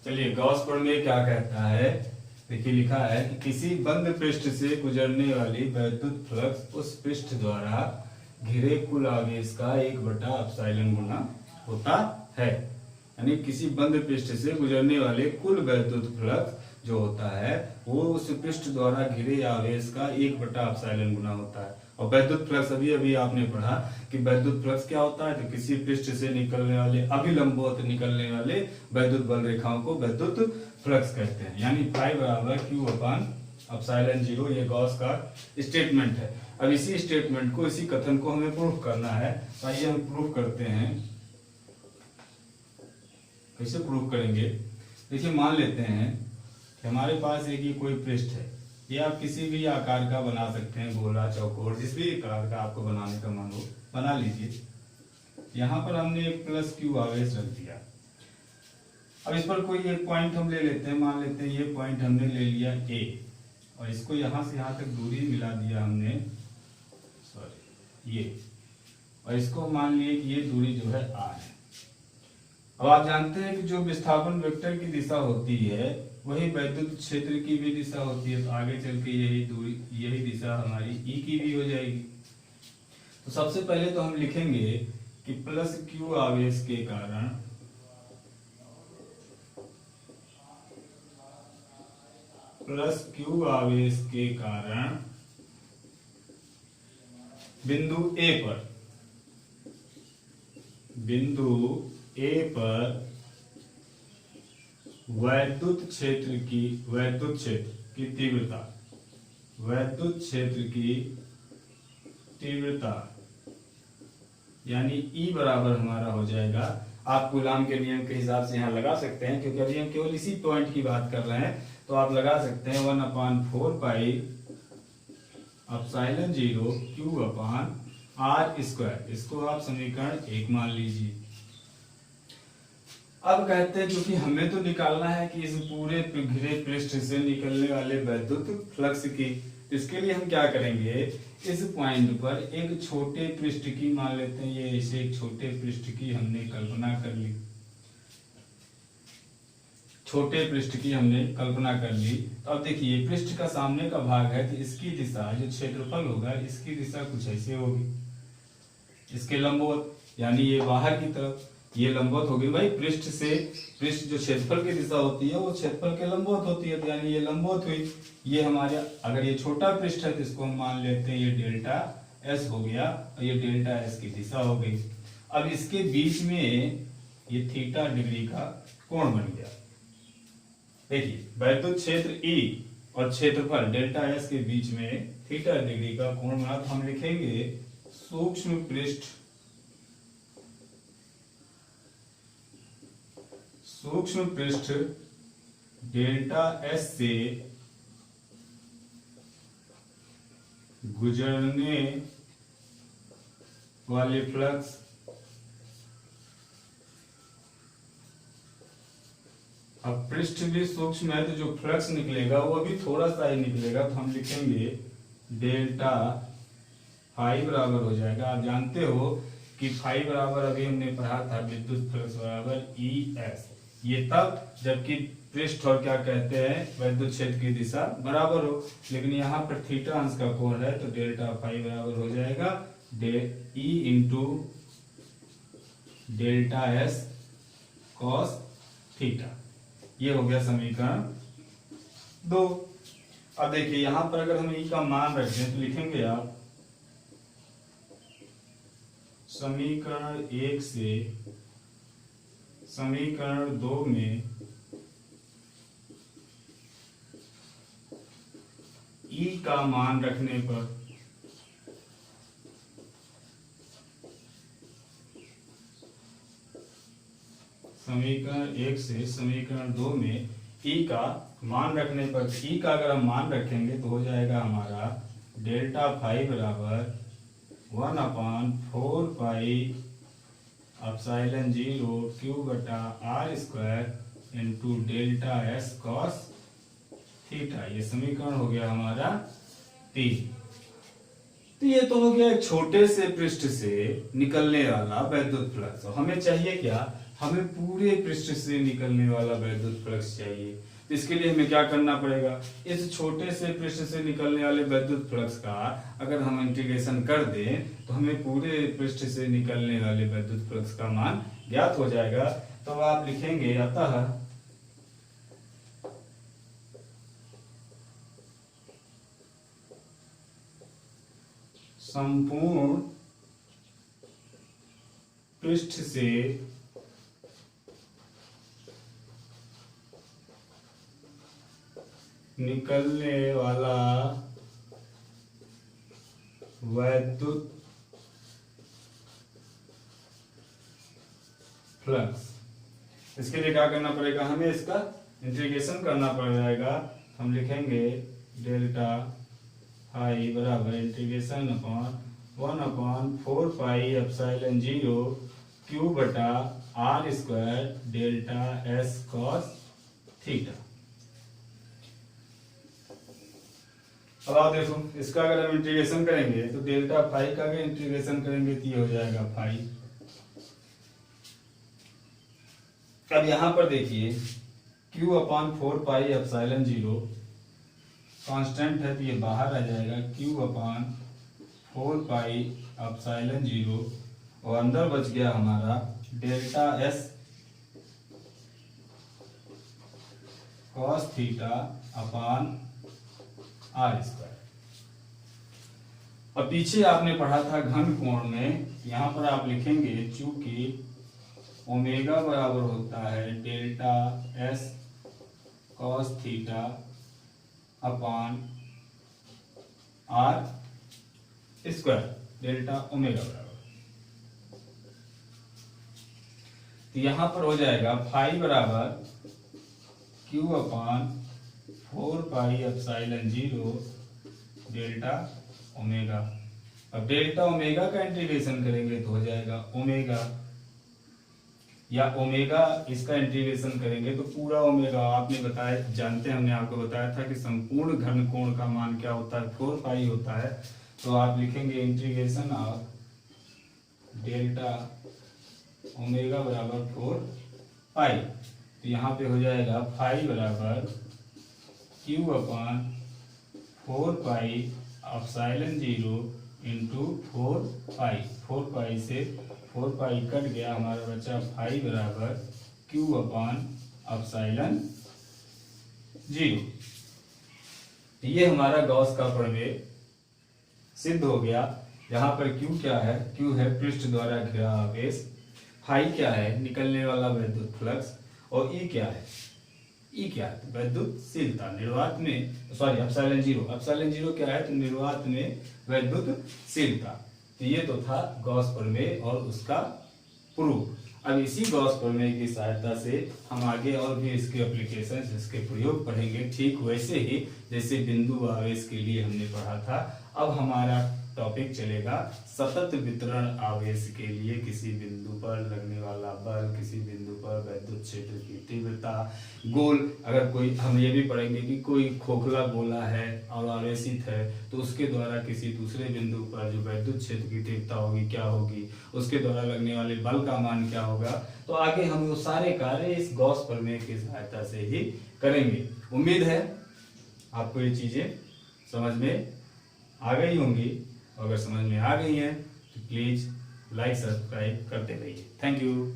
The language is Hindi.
चलिए गॉस प्रमेय क्या कहता है। देखिए लिखा है कि किसी बंद पृष्ठ से गुजरने वाली वैद्युत फ्लक्स उस पृष्ठ द्वारा घिरे कुल आवेश का 1/ε गुना होता है। यानी किसी बंद पृष्ठ से गुजरने वाले कुल वैद्युत फ्लक्स जो होता है वो उस पृष्ठ द्वारा घिरे आवेश का 1/ε गुना होता है। और वैद्युत फ्लक्स अभी अभी आपने पढ़ा कि वैद्युत फ्लक्स क्या होता है, तो किसी पृष्ठ से निकलने वाले अभिलंबवत निकलने वाले वैद्युत बल रेखाओं को वैद्युत फ्लक्स कहते हैं। यानी फाई बराबर Q/ε0 ये गॉस का स्टेटमेंट है। अब इसी स्टेटमेंट को, इसी कथन को हमें प्रूफ करना है। तो आइए हम प्रूफ करते हैं। कैसे प्रूफ करेंगे? देखिए मान लेते हैं कि हमारे पास एक ये कोई पृष्ठ है, ये आप किसी भी आकार का बना सकते हैं, गोला चौकोर जिस भी आकार का आपको बनाने का मन हो बना लीजिए। यहाँ पर हमने एक +Q आवेश रख दिया। अब इस पर कोई एक पॉइंट हम ले लेते हैं, मान लेते हैं ये पॉइंट हमने ले लिया A, और इसको यहाँ से यहाँ तक दूरी मिला दिया हमने, सॉरी ये, और इसको मान लिए कि ये दूरी जो है R है। अब आप जानते हैं कि जो विस्थापन वेक्टर की दिशा होती है वही वैद्युत क्षेत्र की भी दिशा होती है। तो आगे चल के यही दूरी, यही दिशा हमारी E की भी हो जाएगी। तो सबसे पहले तो हम लिखेंगे कि +Q आवेश के कारण बिंदु A पर वैद्युत क्षेत्र की तीव्रता यानी E बराबर हमारा हो जाएगा। आप कूलाम के नियम के हिसाब से यहाँ लगा सकते हैं, क्योंकि अभी हम केवल इसी पॉइंट की बात कर रहे हैं। तो आप लगा सकते हैं 1/4 पाई ε0 Q/r²। इसको आप समीकरण 1 मान लीजिए। अब कहते हैं क्योंकि हमें तो निकालना है कि इस पूरे घिरे पृष्ठ से निकलने वाले वैद्युत फ्लक्स की, इसके लिए हम क्या करेंगे, इस पॉइंट पर एक छोटे पृष्ठ की, मान लेते हैं ये इसे एक छोटे पृष्ठ की हमने कल्पना कर ली, छोटे पृष्ठ की हमने कल्पना कर ली। तो अब देखिए पृष्ठ का सामने का भाग है, तो इसकी दिशा जो क्षेत्रफल होगा इसकी दिशा कुछ ऐसे होगी, इसके लंबवत, यानी ये बाहर की तरफ ये लंबवत होगी। भाई पृष्ठ से, पृष्ठ जो क्षेत्रफल की दिशा होती है वो क्षेत्रफल के लंबवत होती है, तो यानी ये लंबवत हुई। ये हमारे, अगर ये छोटा पृष्ठ है तो इसको हम मान लेते हैं ये डेल्टा S हो गया, और ये डेल्टा S की दिशा हो गई। अब इसके बीच में ये थीटा डिग्री का कोण बन गया। देखिए वैद्युत क्षेत्र E और क्षेत्रफल डेल्टा S के बीच में थीटा डिग्री का कोण बना। तो हम लिखेंगे सूक्ष्म पृष्ठ डेल्टा S से गुजरने वाले फ्लक्स अब पृष्ठ भी सूक्ष्म है तो जो फ्लक्स निकलेगा वो भी थोड़ा सा ही निकलेगा। तो हम लिखेंगे डेल्टा फाई बराबर हो जाएगा, आप जानते हो कि फाई बराबर अभी हमने पढ़ा था विद्युत फ्लक्स बराबर ES, ये तब जबकि पृष्ठ और क्या कहते हैं वैद्युत क्षेत्र की दिशा बराबर हो। लेकिन यहाँ पर थीटा अंश का कोण है तो डेल्टा फाई बराबर हो जाएगा E into delta S cos theta. ये हो गया समीकरण 2। अब देखिए यहाँ पर अगर हम E का मान रखें तो लिखेंगे आप समीकरण 1 से समीकरण 2 में E का मान रखने पर समीकरण 1 से समीकरण 2 में E का मान रखने पर, E का अगर हम मान रखेंगे तो हो जाएगा हमारा डेल्टा फाई बराबर 1/4 पाई ε0 Q/r² into delta S cos theta. ये समीकरण हो गया हमारा 3। तो ये तो हो गया एक छोटे से पृष्ठ से निकलने वाला वैद्युत फ्लक्स। हमें चाहिए क्या, हमें पूरे पृष्ठ से निकलने वाला वैद्युत फ्लक्स चाहिए। तो इसके लिए हमें क्या करना पड़ेगा, इस छोटे से पृष्ठ से निकलने वाले वैद्युत फ्लक्स का अगर हम इंटीग्रेशन कर दें तो हमें पूरे पृष्ठ से निकलने वाले वैद्युत फ्लक्स का मान ज्ञात हो जाएगा। तो आप लिखेंगे अतः संपूर्ण पृष्ठ से निकलने वाला वैद्युत फ्लक्स, इसके लिए क्या करना पड़ेगा, हमें इसका इंटीग्रेशन करना पड़ जाएगा। हम लिखेंगे डेल्टा आई बराबर integration upon 1/4 pi epsilon 0 q बटा r square delta s cos theta. अब आप देखो इसका अगर हम इंटीग्रेशन करेंगे तो डेल्टा फाई का अगर इंटीग्रेशन करेंगे तो ये हो जाएगा फाई। अब यहां पर देखिए Q/4 पाई एप्सिलॉन 0 कांस्टेंट है तो ये बाहर आ जाएगा Q/4 पाई एप्सिलॉन 0 और अंदर बच गया हमारा delta s cos theta upon r square. और पीछे आपने पढ़ा था घन कोण में, यहां पर आप लिखेंगे चूंकि ओमेगा बराबर होता है delta s cos theta upon r square delta omega बराबर, तो यहां पर हो जाएगा फाई बराबर Q/4 pi epsilon 0 delta omega. अब डेल्टा ओमेगा का इंटीग्रेशन करेंगे तो हो जाएगा ओमेगा, या ओमेगा इसका इंटीग्रेशन करेंगे तो पूरा ओमेगा। आपने बताया, जानते हैं, हमने आपको बताया था कि संपूर्ण घन कोण का मान क्या होता है, 4 पाई होता है। तो आप लिखेंगे इंटीग्रेशन ऑफ डेल्टा ओमेगा बराबर 4 पाई, तो यहाँ पे हो जाएगा फाई बराबर Q/4 पाई एप्सिलॉन 0 इंटू 4 पाई। 4 पाई से 4 पाई कट गया, हमारा बचा फाई बराबर Q/एप्सिलॉन 0। ये हमारा गॉस का प्रमेय सिद्ध हो गया। यहाँ पर Q क्या है, Q है पृष्ठ द्वारा घिरा आवेश, फाई क्या है निकलने वाला वैद्युत फ्लक्स, और E क्या है, E क्या है वैद्युतशीलता निर्वात में, सॉरी एप्सिलॉन 0, एप्सिलॉन 0 क्या है तो निर्वात में वैद्युतशीलता। तो ये तो था गॉस प्रमेय और उसका प्रूफ। अब इसी गॉस प्रमेय की सहायता से हम आगे और भी इसके एप्लीकेशंस, इसके प्रयोग पढ़ेंगे, ठीक वैसे ही जैसे बिंदु आवेश के लिए हमने पढ़ा था। अब हमारा टॉपिक चलेगा सतत वितरण आवेश के लिए किसी बिंदु पर लगने वाला बल, किसी बिंदु पर वैद्युत क्षेत्र की तीव्रता, गोल, अगर कोई, हम ये भी पढ़ेंगे कि कोई खोखला गोला है और आवेशित है तो उसके द्वारा किसी दूसरे बिंदु पर जो वैद्युत क्षेत्र की तीव्रता होगी क्या होगी, उसके द्वारा लगने वाले बल का मान क्या होगा। तो आगे हम वो सारे कार्य इस गॉस प्रमेय की सहायता से ही करेंगे। उम्मीद है आपको ये चीजें समझ में आ गई होंगी। अगर समझ में आ गई है तो प्लीज लाइक सब्सक्राइब करते रहिए। Thank you.